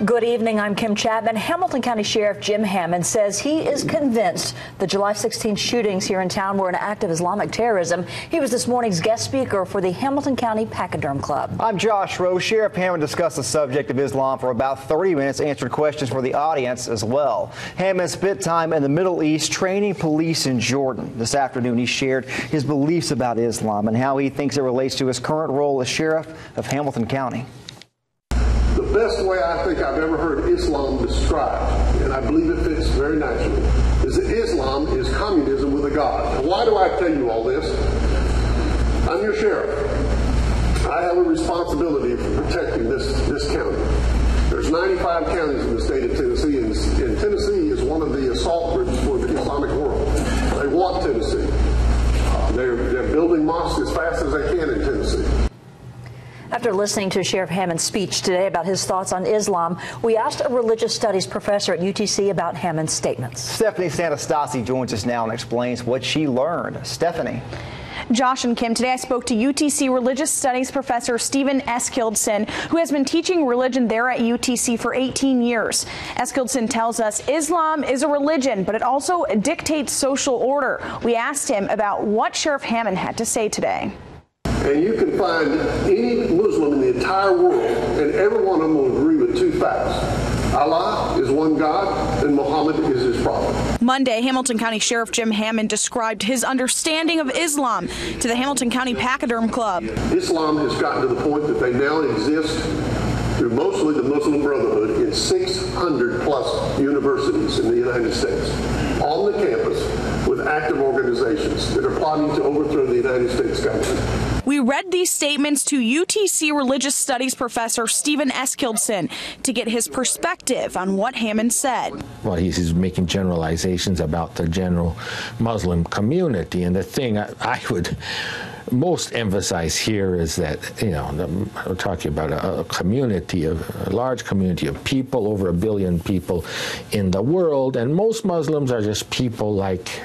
Good evening. I'm Kim Chapman. Hamilton County Sheriff Jim Hammond says he is convinced the July 16 shootings here in town were an act of Islamic terrorism. He was this morning's guest speaker for the Hamilton County Pachyderm Club. I'm Josh Rowe. Sheriff Hammond discussed the subject of Islam for about 30 minutes, answered questions for the audience as well. Hammond spent time in the Middle East training police in Jordan. This afternoon, he shared his beliefs about Islam and how he thinks it relates to his current role as sheriff of Hamilton County. The best way I think I've ever heard Islam described, and I believe it fits very naturally, is that Islam is communism with a God. Now, why do I tell you all this? I'm your sheriff. I have a responsibility for protecting this county. There's 95 counties in the state of Tennessee, and Tennessee is one of the assault groups for the Islamic world. They want Tennessee. They're building mosques as fast as they can in Tennessee. After listening to Sheriff Hammond's speech today about his thoughts on Islam, we asked a religious studies professor at UTC about Hammond's statements. Stephanie Santastasi joins us now and explains what she learned. Stephanie. Josh and Kim, today I spoke to UTC religious studies professor Stephen Eskildsen, who has been teaching religion there at UTC for 18 years. Eskildsen tells us Islam is a religion, but it also dictates social order. We asked him about what Sheriff Hammond had to say today. And you can find any Muslim in the entire world, and every one of them will agree with two facts. Allah is one God, and Muhammad is his prophet. Monday, Hamilton County Sheriff Jim Hammond described his understanding of Islam to the Hamilton County Pachyderm Club. Islam has gotten to the point that they now exist through mostly the Muslim Brotherhood in 600 plus universities in the United States, on the campus with active organizations that are plotting to overthrow the United States government. We read these statements to UTC religious studies professor Stephen Eskildsen to get his perspective on what Hammond said. Well, he's making generalizations about the general Muslim community, and the thing I would most emphasize here is that, we're talking about a community, a large community of people, over 1 billion people in the world, and most Muslims are just people like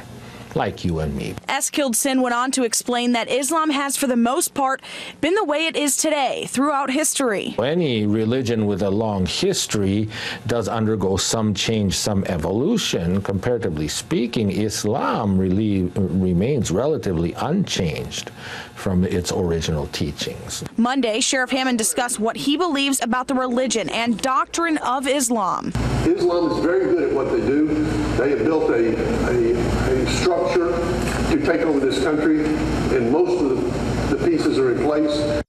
you and me. Eskildsen went on to explain that Islam has, for the most part, been the way it is today throughout history. Any religion with a long history does undergo some change, some evolution. Comparatively speaking, Islam really remains relatively unchanged from its original teachings. Monday, Sheriff Hammond discussed what he believes about the religion and doctrine of Islam. Islam is very good at what they do. They have built a structure to take over this country, and most of the pieces are in place.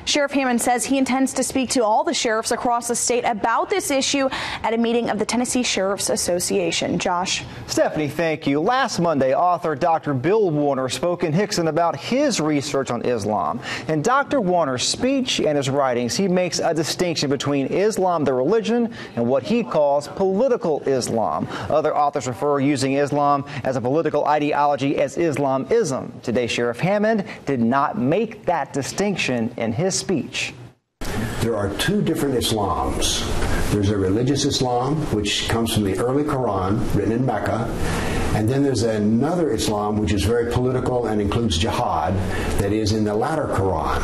Sheriff Hammond says he intends to speak to all the sheriffs across the state about this issue at a meeting of the Tennessee Sheriff's Association. Josh. Stephanie, thank you. Last Monday, author Dr. Bill Warner spoke in Hickson about his research on Islam. In Dr. Warner's speech and his writings, he makes a distinction between Islam, the religion, and what he calls political Islam. Other authors refer using Islam as a political ideology as Islamism. Today, Sheriff Hammond did not make that distinction in his speech. There are two different Islams. There's a religious Islam, which comes from the early Quran, written in Mecca, and then there's another Islam, which is very political and includes jihad, that is in the latter Quran.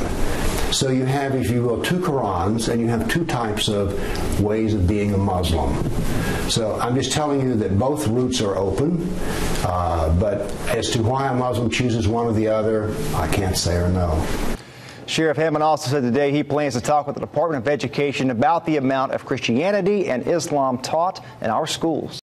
So you have, if you will, two Qurans, and you have two types of ways of being a Muslim. So I'm just telling you that both routes are open, but as to why a Muslim chooses one or the other, I can't say or know. Sheriff Hammond also said today he plans to talk with the Department of Education about the amount of Christianity and Islam taught in our schools.